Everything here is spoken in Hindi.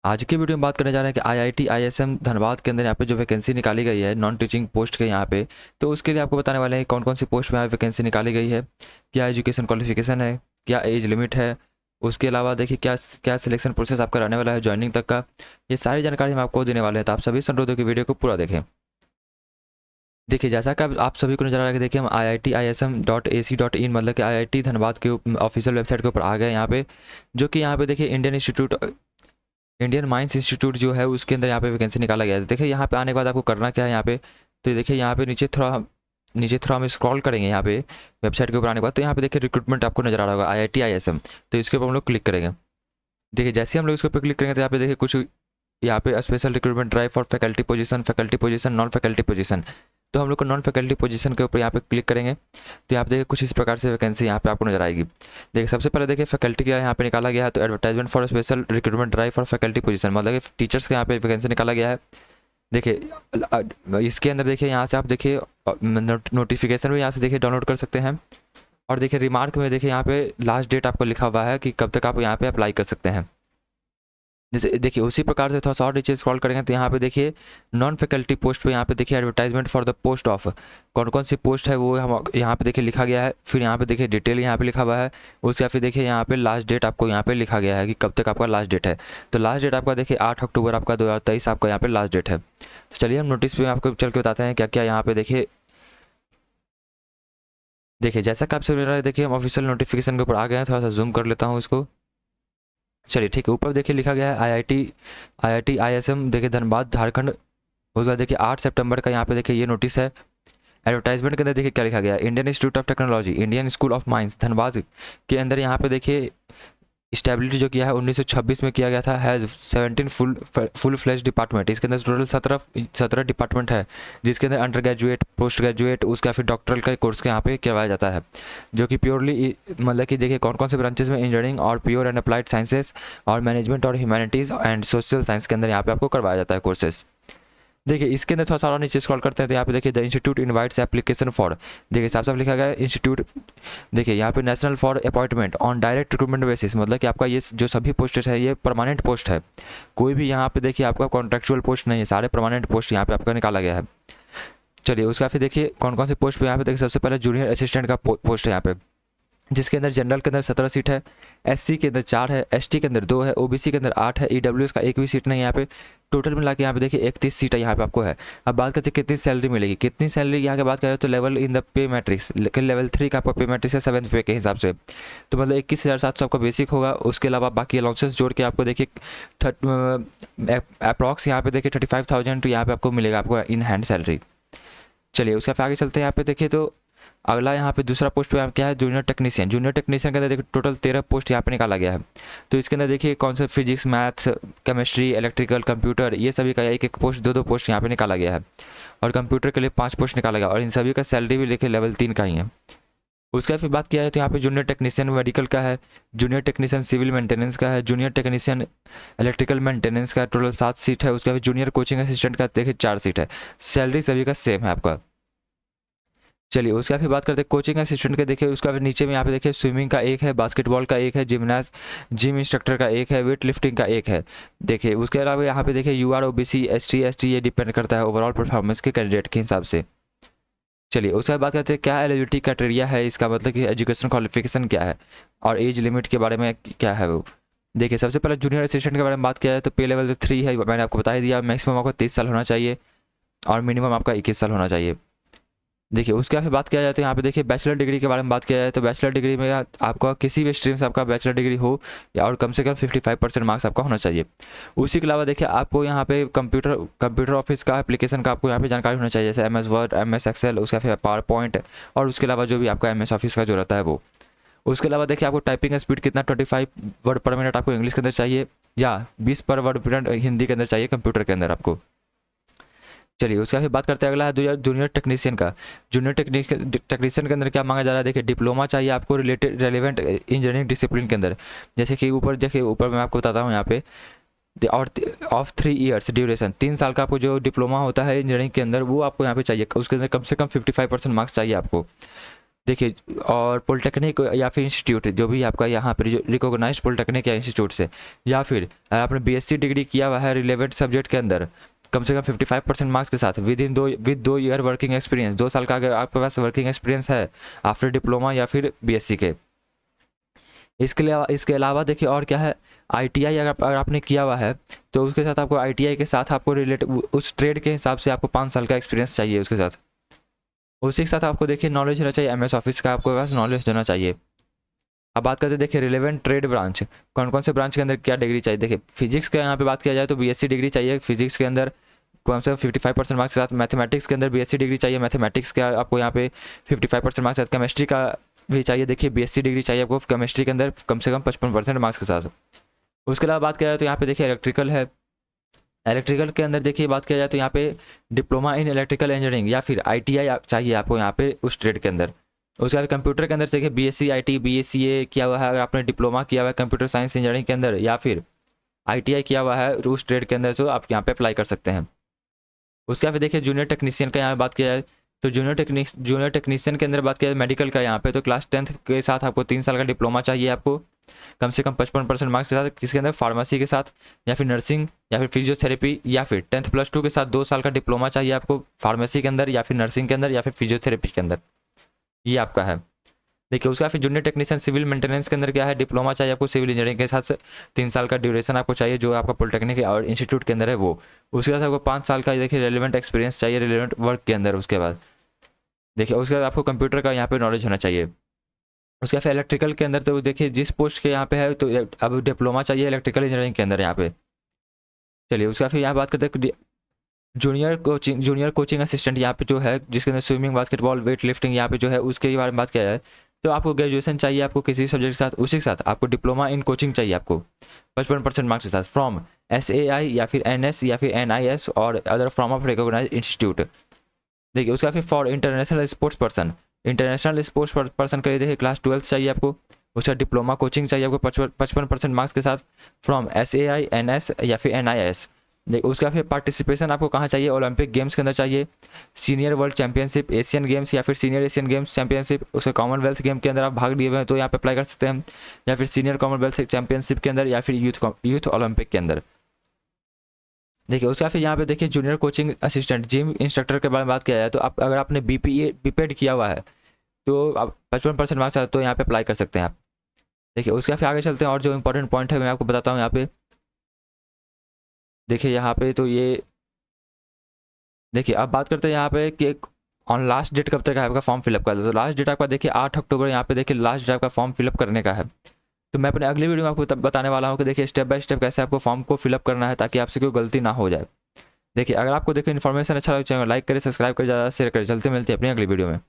आज की वीडियो में बात करने जा रहे हैं कि आईआईटी आईएसएम धनबाद के अंदर यहाँ पे जो वैकेंसी निकाली गई है नॉन टीचिंग पोस्ट के यहाँ पे, तो उसके लिए आपको बताने वाले हैं कौन कौन सी पोस्ट में यहाँ वैकेंसी निकाली गई है, क्या एजुकेशन क्वालिफिकेशन है, क्या एज लिमिट है, उसके अलावा देखिए क्या क्या सिलेक्शन प्रोसेस आपका रहने वाला है ज्वाइनिंग तक का। ये सारी जानकारी हम आपको देने वाले हैं, तो आप सभी संरोधों की वीडियो को पूरा देखें। देखिए जैसा कि आप सभी को नजर आ रहा है कि देखिए हम IITISM.AC.in मतलब कि आईआईटी धनबाद के ऑफिशियल वेबसाइट के ऊपर आ गए यहाँ पे, जो कि यहाँ पे देखिए इंडियन माइंस इंस्टीट्यूट जो है उसके अंदर यहाँ पे वैकेंसी निकाला गया है। देखिए यहाँ पे आने के बाद आपको करना क्या है यहाँ पे, तो देखिए यहाँ पे नीचे थोड़ा हम स्क्रॉल करेंगे यहाँ पे वेबसाइट के ऊपर आने के बाद, तो यहाँ पे देखिए रिक्रूटमेंट आपको नजर आ रहा होगा IIT ISM, तो इसके ऊपर हम लोग क्लिक करेंगे। देखिए जैसे हम लोग इसके ऊपर क्लिक करेंगे तो यहाँ पे देखिए कुछ यहाँ पे special recruitment drive for faculty position non faculty position, तो हम लोग को नॉन फैकल्टी पोजीशन के ऊपर यहाँ पे क्लिक करेंगे तो यहाँ पे देखिए कुछ इस प्रकार से वैकेंसी यहाँ पे आपको नजर आएगी। देखिए सबसे पहले देखिए फैकल्टी का यहाँ पे निकाला गया है, तो advertisement for special recruitment drive for faculty position मतलब कि टीचर्स के यहाँ पे वैकेंसी निकाला गया है। देखिए इसके अंदर देखिए यहाँ से आप देखिए नोटिफिकेशन भी यहाँ से देखिए डाउनलोड कर सकते हैं, और देखिए रिमार्क में देखिए यहाँ पे लास्ट डेट आपको लिखा हुआ है कि कब तक आप यहाँ पे अप्लाई कर सकते हैं। जैसे देखिए उसी प्रकार से थोड़ा सा और नीचे स्क्रॉल करेंगे तो यहाँ पे देखिए नॉन फैकल्टी पोस्ट पे यहाँ पे देखिए advertisement for the post of, कौन कौन सी पोस्ट है वो हम यहाँ पे देखिए लिखा गया है। फिर यहाँ पे देखिए डिटेल यहाँ पे लिखा हुआ है, उसके फिर देखिए यहाँ पे लास्ट डेट आपको यहाँ पे लिखा गया है कि कब तक आपका लास्ट डेट है। तो लास्ट डेट आपका देखिए 8 अक्टूबर आपका 2023 आपका यहाँ पे लास्ट डेट है। तो चलिए हम नोटिस पे आपको चल के बताते हैं क्या क्या यहाँ पे देखिए। देखिए जैसा कि आपसे मिल रहा है देखिए हम ऑफिशियल नोटिफिकेशन के ऊपर आ गए हैं, थोड़ा सा जूम कर लेता हूँ इसको। चलिए ठीक है, ऊपर देखिए लिखा गया है आईआईटी आईएसएम देखिए धनबाद झारखंड। उसके बाद देखिए 8 सितंबर का यहाँ पे देखिए ये नोटिस है। एडवर्टाइजमेंट के अंदर देखिए क्या लिखा गया है, Indian institute of technology Indian school of mines Dhanbad के अंदर यहाँ पे देखिए स्टेबिलिटी जो किया है 1926 में किया गया था, हैज़ 17 फुल फ्लैश डिपार्टमेंट। इसके अंदर टोटल 17 डिपार्टमेंट है, जिसके अंदर अंडर ग्रेजुएट पोस्ट ग्रेजुएट उसका फिर डॉक्टरल का कोर्स के यहाँ पे करवाया जाता है, जो कि प्योरली मतलब कि देखिए कौन कौन से ब्रांचेस में इंजीनियरिंग और प्योर एंड अप्लाइड साइंसेस और मैनेजमेंट और ह्यूमैनिटीज़ एंड सोशल साइंस के अंदर यहाँ पे आपको करवाया जाता है कोर्सेज। देखिए इसके अंदर थोड़ा सा और नीचे स्क्रॉल करते हैं तो यहाँ पे देखिए the institute invites application for, देखिए साफ साफ लिखा गया है इंस्टीट्यूट। देखिए यहाँ पे national for appointment on direct recruitment basis मतलब कि आपका ये जो सभी पोस्ट है ये परमानेंट पोस्ट है, कोई भी यहाँ पे देखिए आपका कॉन्ट्रेक्चुअल पोस्ट नहीं है, सारे परमानेंट पोस्ट यहाँ पे आपका निकाला गया है। चलिए उसका फिर देखिए कौन कौन से पोस्ट पे यहाँ पे देखिए सबसे पहले जूनियर असिस्टेंट का पोस्ट है यहाँ पे, जिसके अंदर जनरल के अंदर 17 सीट है, SC के अंदर 4 है, ST के अंदर 2 है, OBC के अंदर 8 है, EWS का एक भी सीट नहीं है यहाँ पे। टोटल मिला के यहाँ पे देखिए 31 सीट है यहाँ पे आपको है। अब बात करते हैं कितनी सैलरी मिलेगी, कितनी सैलरी यहाँ के बात करें तो level in the pay matrix, लेकिन लेवल 3 का आपका पे मैट्रिक्स है 7th पे के हिसाब से, तो मतलब 21,700 आपका बेसिक होगा। उसके अलावा बाकी अलाउंसेस जोड़ के आपको देखिए अप्रॉक्स यहाँ पे देखिए 35,000 तो यहाँ पे आपको मिलेगा आपको इन हैंड सैलरी। चलिए उसके फिर आगे चलते हैं यहाँ पे देखिए, तो अगला यहाँ पे दूसरा पोस्ट पे क्या है जूनियर टेक्नीशियन। जूनियर टेक्नीशियन के अंदर देखिए टोटल 13 पोस्ट यहाँ पे निकाला गया है, तो इसके अंदर देखिए कौन सा physics maths chemistry electrical computer ये सभी का एक एक पोस्ट दो पोस्ट यहाँ पे निकाला गया है, और कंप्यूटर के लिए 5 पोस्ट निकाला गया, और इन सभी का सैलरी भी देखिए लेवल 3 का ही है। उसका फिर बात किया है तो यहाँ पे जूनियर टेक्नीशियन मेडिकल का है, जूनियर टेक्नीशियन सिविल मेंटेनेंस का है, जूनियर टेक्नीशियन इलेक्ट्रिकल मेंटेनेंस का टोटल 7 सीट है। उसका फिर जूनियर कोचिंग असिस्टेंट का देखिए 4 सीट है, सैलरी सभी का सेम है आपका। चलिए उसका फिर बात करते हैं कोचिंग असिस्टेंट के, देखिए उसका फिर नीचे में यहाँ पे देखिए स्विमिंग का एक है, बास्केटबॉल का एक है, जिम इंस्ट्रक्टर का एक है, वेट लिफ्टिंग का एक है। देखिए उसके अलावा यहाँ पे देखिए UR OBC ST ST ये डिपेंड करता है ओवरऑल परफॉर्मेंस के कैंडिडेट के हिसाब से। चलिए उसके बाद बात करते हैं क्या एलिजिबिलिटी क्राइटेरिया है इसका, मतलब कि एजुकेशन क्वालिफिकेशन क्या है और एज लिमिट के बारे में क्या है वो। देखिए सबसे पहले जूनियर असिस्टेंट के बारे में बात किया है तो पे लेवल तो 3 है, मैंने आपको बता ही दिया। मैक्सिमम आपका 23 साल होना चाहिए और मिनिमम आपका 21 साल होना चाहिए। देखिए उसके फिर बात किया जाए तो यहाँ पे देखिए बैचलर डिग्री के बारे में बात किया जाए तो बैचलर डिग्री में आपका किसी भी स्ट्रीम से आपका बैचलर डिग्री हो या और कम से कम 55% मार्क्स आपका होना चाहिए। उसी के अलावा देखिए आपको यहाँ पे कंप्यूटर ऑफिस का एप्लीकेशन का आपको यहाँ पे जानकारी होना चाहिए, जैसे MS वर्ड MS एक्सेल उसका फिर पावर पॉइंट, और उसके अलावा जो भी आपका MS ऑफिस का जो रहता है वो। उसके अलावा देखिए आपको टाइपिंग स्पीड कितना 25 वर्ड पर मिनट आपको इंग्लिश के अंदर चाहिए या 20 पर वर्ड मिनट हिंदी के अंदर चाहिए कंप्यूटर के अंदर आपको। चलिए उसका फिर बात करते हैं अगला है जूनियर टेक्नीशियन का। जूनियर टेक्नीशियन के अंदर क्या मांगा जा रहा है, देखिए डिप्लोमा चाहिए आपको रेलिवेंट इंजीनियरिंग डिसिप्लिन के अंदर, जैसे कि ऊपर देखिए ऊपर मैं आपको बताता हूँ यहाँ पे और ऑफ 3 ईयर्स ड्यूरेशन, 3 साल का आपको जो डिप्लोमा होता है इंजीनियरिंग के अंदर वो आपको यहाँ पे चाहिए, उसके अंदर कम से कम 55% मार्क्स चाहिए आपको। देखिए और पॉलिटेक्निक या फिर इंस्टीट्यूट जो भी आपका यहाँ पर रिकॉग्नाइज्ड पॉलिटेक्निक या इंस्टीट्यूट से, या फिर आपने बीएससी डिग्री किया हुआ है रिलेवेंट सब्जेक्ट के अंदर कम से कम 55% मार्क्स के साथ विद 2 ईयर वर्किंग एक्सपीरियंस, 2 साल का अगर आपके पास वर्किंग एक्सपीरियंस है आफ्टर डिप्लोमा या फिर बीएससी के। इसके अलावा देखिए और क्या है, आईटीआई अगर आपने किया हुआ है तो उसके साथ आपको आईटीआई के साथ आपको रिलेट उस ट्रेड के हिसाब से आपको 5 साल का एक्सपीरियंस चाहिए उसके साथ। उसी के साथ आपको देखिए नॉलेज होना चाहिए, एमएस ऑफिस का आपके पास नॉलेज होना चाहिए। अब बात करते हैं देखिए रिलेवेंट ट्रेड ब्रांच, कौन कौन से ब्रांच के अंदर क्या डिग्री चाहिए। देखिए फिजिक्स का यहाँ पे बात किया जाए तो बीएससी डिग्री चाहिए फिजिक्स के अंदर कम से कम 55% मार्क्स के साथ। मैथमेटिक्स के अंदर बीएससी डिग्री चाहिए, मैथमेटिक्स का आपको यहाँ पे 55% मार्क्स के साथ। केमिस्ट्री का भी चाहिए, देखिए बीएससी डिग्री चाहिए आपको केमिस्ट्री के अंदर कम से कम 55% मार्क्स के साथ। उसके अलावा बात किया जाए तो यहाँ पे देखिए इलेक्ट्रिकल है, इलेक्ट्रिकल के अंदर देखिए बात किया जाए तो यहाँ पे डिप्लोमा इन इलेक्ट्रिकल इंजीनियरिंग या फिर आईटीआई चाहिए आपको यहाँ पे उस ट्रेड के अंदर। उसके बाद कंप्यूटर के अंदर देखिए बीएससी आईटी बीएससीए किया हुआ है, अगर आपने डिप्लोमा किया हुआ है कंप्यूटर साइंस इंजीनियरिंग के अंदर या फिर आईटीआई किया हुआ है उस ट्रेड के अंदर, तो आप यहाँ पे अप्लाई कर सकते हैं। उसके बाद देखिए जूनियर टेक्नीशियन का यहाँ बात किया जाए तो जूनियर टेक्नीशियन के अंदर बात किया जाए मेडिकल का यहाँ पे तो क्लास 10th के साथ आपको 3 साल का डिप्लोमा चाहिए आपको कम से कम 55% मार्क्स के साथ। किसके अंदर, फार्मेसी के साथ या फिर नर्सिंग या फिर फिजियोथेरेपी या फिर 10th+2 के साथ 2 साल का डिप्लोमा चाहिए आपको फार्मेसी के अंदर या फिर नर्सिंग के अंदर या फिर फिजियोथेरेपी के अंदर, ये आपका है। देखिए उसका फिर जूनियर टेक्नीशियन सिविल मेंटेनेंस के अंदर क्या है, डिप्लोमा चाहिए आपको सिविल इंजीनियरिंग के साथ 3 साल का ड्यूरेशन आपको चाहिए जो आपका पॉलिटेक्निक और इंस्टीट्यूट के अंदर है वो। उसके बाद आपको 5 साल का देखिए रेलिवेंट एक्सपीरियंस चाहिए रेलिवेंट वर्क के अंदर। उसके बाद देखिए उसके बाद आपको कंप्यूटर का यहाँ पे नॉलेज होना चाहिए। उसके बाद इलेक्ट्रिकल के अंदर तो देखिए जिस पोस्ट के यहाँ पे है तो अब डिप्लोमा चाहिए इलेक्ट्रिकल इंजीनियरिंग के अंदर यहाँ पे। चलिए उसका फिर यहाँ बात करते हैं जूनियर कोचिंग असिस्टेंट यहाँ पे जो है जिसके अंदर स्विमिंग बास्केटबॉल वेट लिफ्टिंग यहाँ पे जो है उसके बारे में बात किया जाए तो आपको ग्रेजुएशन चाहिए आपको किसी सब्जेक्ट के साथ, उसी के साथ आपको डिप्लोमा इन कोचिंग चाहिए आपको 55% मार्क्स के साथ फ्रॉम SAI या फिर NS या फिर NIS और other from of recognise institute. देखिए उसका फिर फॉर इंटरनेशनल स्पोर्ट्स पर्सन के लिए देखिए क्लास 12 चाहिए आपको, उसका डिप्लोमा कोचिंग चाहिए आपको 55% मार्क्स के साथ फ्रॉम SAI NS या फिर NIS। देखिए उसका फिर पार्टिसिपेशन आपको कहाँ चाहिए, ओलंपिक गेम्स के अंदर चाहिए, senior world championship Asian games या फिर सीनियर एशियन गेम्स चैंपियनशिप, उसके कॉमनवेल्थ गेम के अंदर आप भाग लिए हुए हैं तो यहाँ पे अप्लाई कर सकते हैं, या फिर सीनियर कॉमनवेल्थ चैंपियनशिप के अंदर या फिर यूथ ओलंपिक के अंदर। देखिए उसका फिर यहाँ पे देखिए junior coaching assistant gym instructor के बारे में बात किया जाए तो आप अगर आपने बीपेड किया हुआ है तो आप 55% मार्क्स तो यहाँ पे अप्लाई कर सकते हैं आप। देखिए उसका फिर आगे चलते हैं और जो इंपॉर्टेंट पॉइंट है मैं आपको बताता हूँ यहाँ पे। देखिए यहाँ पे तो ये देखिए अब बात करते हैं यहाँ पे कि ऑन लास्ट डेट कब तक है आपका फॉर्म फिलअप का, तो लास्ट डेट आपका देखिए 8 अक्टूबर यहाँ पे देखिए लास्ट डेट आपका फॉर्म फिलअप करने का है। तो मैं अपने अगली वीडियो में आपको बताने वाला हूँ कि देखिए स्टेप बाय स्टेप कैसे आपको फॉर्म को फिलअप करना है ताकि आपसे कोई गलती ना हो जाए। देखिए अगर आपको देखिए इन्फॉर्मेशन अच्छा लगे लाइक करें सब्सक्राइब करें ज़्यादा शेयर करें। चलते मिलते हैं अपनी अगली वीडियो में।